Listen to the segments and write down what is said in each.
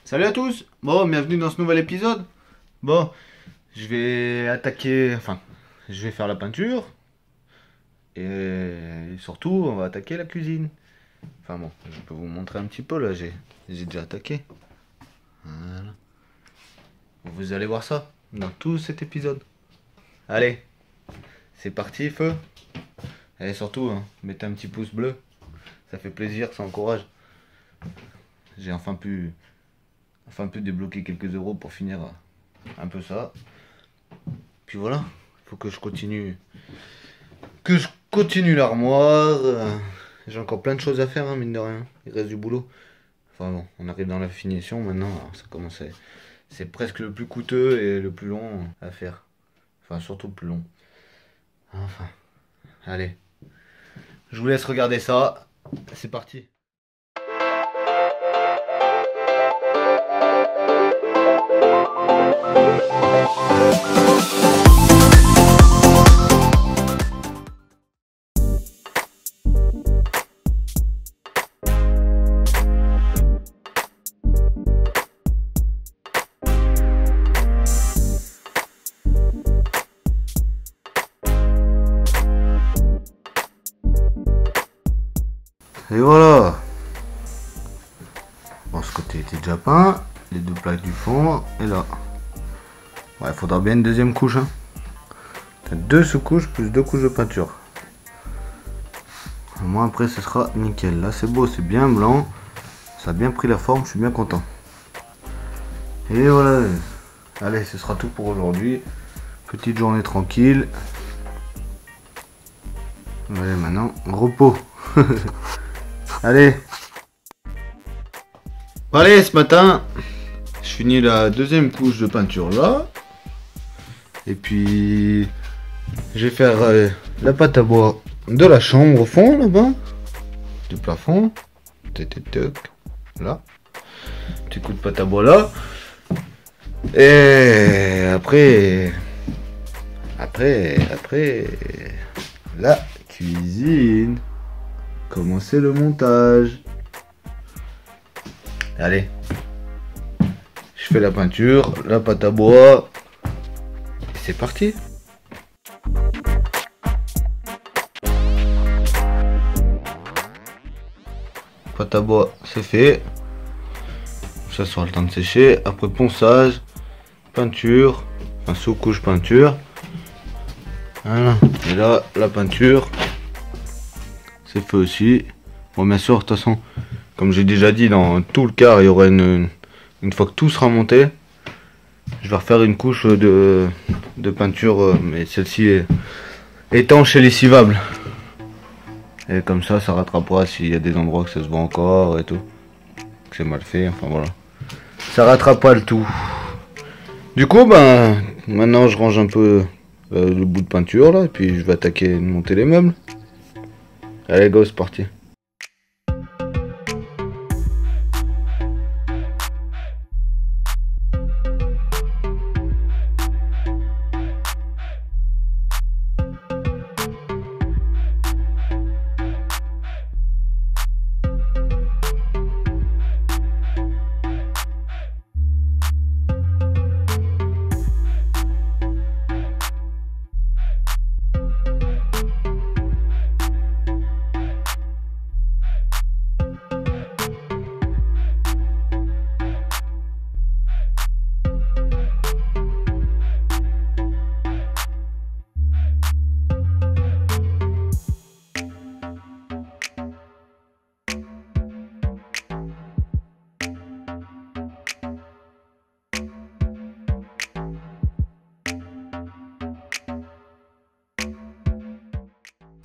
Salut à tous. Bon, bienvenue dans ce nouvel épisode. Bon, je vais attaquer, enfin, je vais faire la peinture. Et surtout, on va attaquer la cuisine. Enfin bon, je peux vous montrer un petit peu là, j'ai déjà attaqué. Voilà. Vous allez voir ça dans tout cet épisode. Allez, c'est parti, feu. Et surtout, hein, mettez un petit pouce bleu. Ça fait plaisir, ça encourage. J'ai enfin pu débloquer quelques euros pour finir un peu ça. Puis voilà, faut que je continue. L'armoire. J'ai encore plein de choses à faire, hein, mine de rien. Il reste du boulot. Enfin bon, on arrive dans la finition maintenant. Alors ça commence c'est presque le plus coûteux et le plus long à faire. Enfin, surtout le plus long. Enfin, allez. Je vous laisse regarder ça. C'est parti. Et voilà. Bon, ce côté était déjà peint. Les deux plaques du fond. Et là. Ouais, il faudra bien une deuxième couche. Hein. Deux sous-couches plus deux couches de peinture. Moi après ce sera nickel. Là c'est beau, c'est bien blanc. Ça a bien pris la forme, je suis bien content. Et voilà. Allez, ce sera tout pour aujourd'hui. Petite journée tranquille. Allez, maintenant, repos. Allez. Allez, ce matin, je finis la deuxième couche de peinture là. Et puis, je vais faire la pâte à bois de la chambre au fond là-bas. Du plafond. Là. Petit coup de pâte à bois là. Et après, la cuisine. Commencer le montage. Allez. Je fais la peinture, la pâte à bois. Et c'est parti. Pâte à bois, c'est fait. Ça sera le temps de sécher. Après ponçage, peinture, enfin sous-couche peinture. Voilà. Et là, la peinture, c'est fait aussi. Bon, bien sûr, de toute façon, comme j'ai déjà dit, dans tout le quart, il y aura une fois que tout sera monté, je vais refaire une couche de peinture, mais celle-ci est étanche et lessivable. Et comme ça rattrapera s'il y a des endroits que ça se voit encore et tout. Que c'est mal fait, enfin voilà. Ça rattrapera le tout. Du coup, ben, maintenant je range un peu le bout de peinture là, et puis je vais attaquer de monter les meubles. Allez go, c'est parti.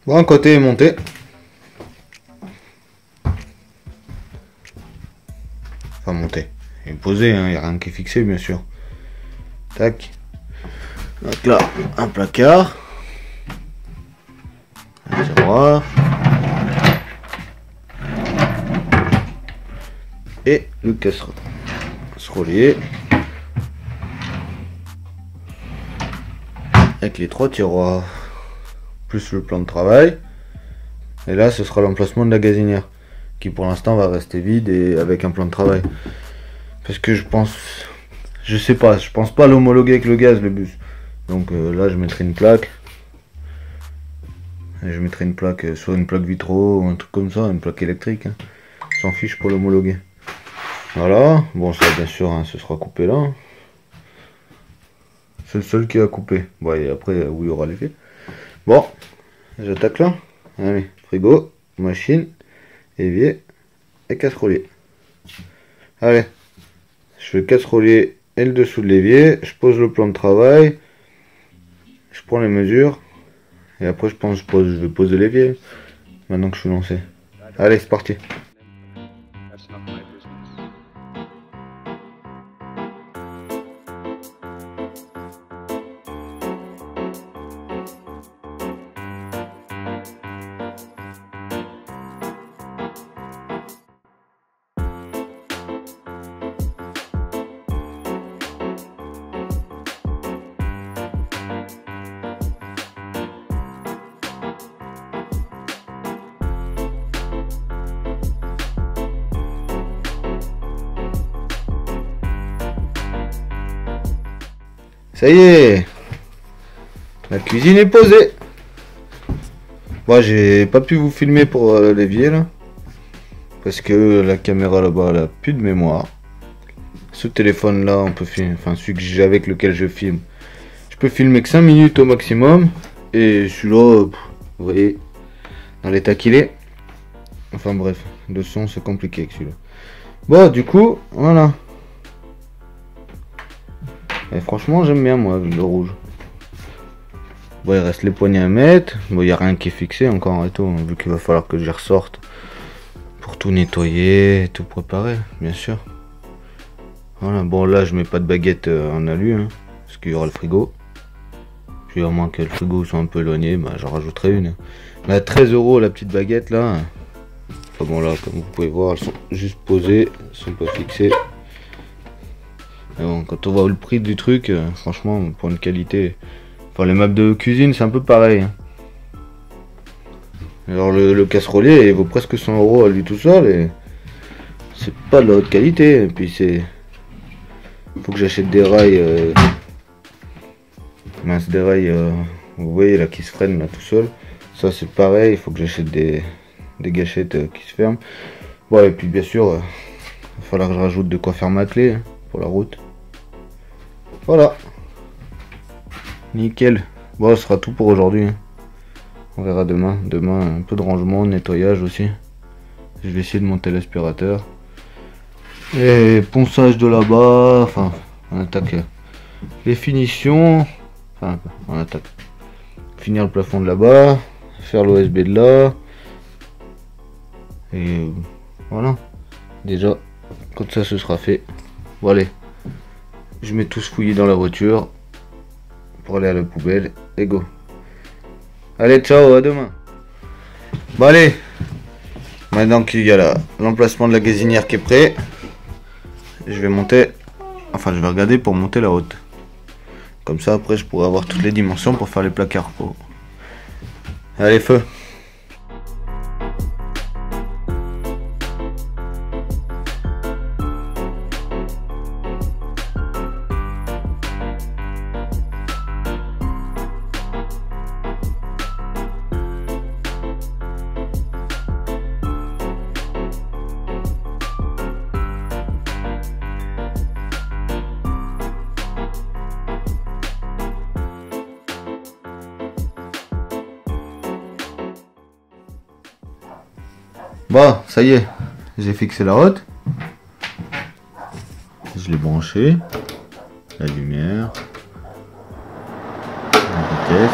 Bon, un côté est monté. Enfin monté. Il est posé, hein, il n'y a rien qui est fixé bien sûr. Tac. Donc là, un placard. Un tiroir. Et le casserolier. Avec les 3 tiroirs. Plus le plan de travail. Et là, ce sera l'emplacement de la gazinière. Qui pour l'instant va rester vide et avec un plan de travail. Parce que je sais pas, je pense pas l'homologuer avec le gaz le bus. Donc là je mettrai une plaque. Et je mettrai une plaque, soit une plaque vitro ou un truc comme ça, une plaque électrique. Hein. S'en fiche pour l'homologuer. Voilà, bon ça bien sûr hein, ce sera coupé là. C'est le seul qui a coupé. Bon et après où il y aura les fils. Bon, j'attaque là. Allez, frigo, machine, évier et casserolier. Allez, je fais le casserolier et le dessous de l'évier. Je pose le plan de travail. Je prends les mesures. Et après je vais poser l'évier. Maintenant que je suis lancé. Allez, c'est parti. Ça y est, la cuisine est posée. Moi j'ai pas pu vous filmer pour l'évier là, parce que la caméra là-bas elle a plus de mémoire. Ce téléphone là on peut filmer, enfin celui que j'ai avec lequel je filme, je peux filmer que 5 minutes au maximum. Et celui-là, vous voyez, dans l'état qu'il est. Enfin bref, le son c'est compliqué avec celui-là. Bon du coup, voilà. Et franchement j'aime bien moi le rouge. Bon il reste les poignées à mettre. Bon il n'y a rien qui est fixé encore et tout. Vu qu'il va falloir que je les ressorte. Pour tout nettoyer, tout préparer bien sûr. Voilà, bon là je mets pas de baguette en alu. Hein, parce qu'il y aura le frigo. Puis à moins que le frigo soit un peu éloigné, bah j'en rajouterai une. Mais à 13 € la petite baguette là. Enfin bon là comme vous pouvez voir elles sont juste posées. Elles sont pas fixées. Mais bon, quand on voit le prix du truc, franchement, pour une qualité... Enfin, les meubles de cuisine, c'est un peu pareil. Hein. Alors, le casserolier, il vaut presque 100 € à lui tout seul, et... C'est pas de la haute qualité, et puis c'est... Faut que j'achète des rails... Mince, des rails, vous voyez, là, qui se freinent, là, tout seul. Ça, c'est pareil, il faut que j'achète des gâchettes qui se ferment. Bon, et puis, bien sûr, il va falloir que je rajoute de quoi faire ma clé, hein, pour la route. Voilà. Nickel. Bon, ce sera tout pour aujourd'hui. Hein. On verra demain. Demain, un peu de rangement, nettoyage aussi. Je vais essayer de monter l'aspirateur. Et ponçage de là-bas. Enfin, on attaque les finitions. Enfin, on attaque. Finir le plafond de là-bas. Faire l'OSB de là. Et voilà. Déjà, quand ça se sera fait. Bon, allez. Je mets tout ce fouillé dans la voiture pour aller à la poubelle et go. Allez, ciao, à demain. Bon, allez. Maintenant qu'il y a l'emplacement de la gazinière qui est prêt, je vais monter. Enfin, je vais regarder pour monter la haute. Comme ça, après, je pourrai avoir toutes les dimensions pour faire les placards. Allez, feu. Bon, ça y est, j'ai fixé la haute. Je l'ai branché. La lumière. La vitesse.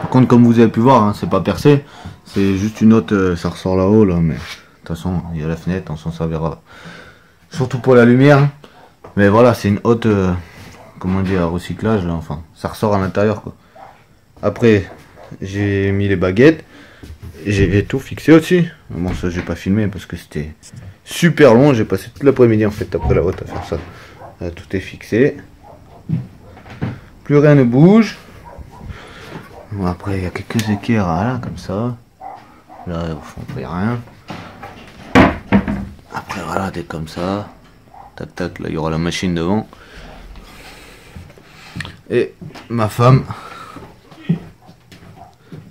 Par contre, comme vous avez pu voir, hein, c'est pas percé. C'est juste une haute, ça ressort là-haut, là. Mais de toute façon, il y a la fenêtre, on s'en servira. Surtout pour la lumière. Mais voilà, c'est une haute, comment dire, à recyclage, là. Enfin, ça ressort à l'intérieur, quoi. Après, j'ai mis les baguettes. J'ai tout fixé aussi. Bon, ça j'ai pas filmé parce que c'était super long. J'ai passé toute l'après-midi en fait après la haute à faire ça. Là, tout est fixé. Plus rien ne bouge. Bon, après il y a quelques équerres là comme ça. Là au fond il n'y a rien. Après voilà, dès comme ça. Tac tac, là il y aura la machine devant. Et ma femme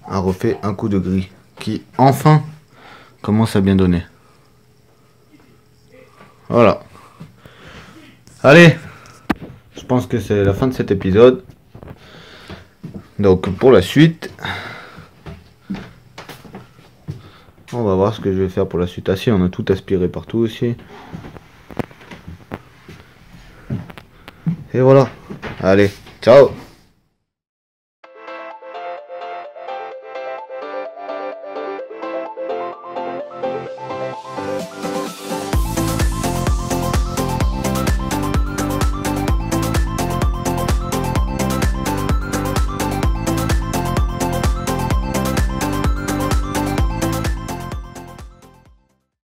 a refait un coup de gris qui enfin commence à bien donner. Voilà. Allez, je pense que c'est la fin de cet épisode. Donc pour la suite, on va voir ce que je vais faire pour la suite. Ah si, on a tout aspiré partout aussi. Et voilà. Allez, ciao.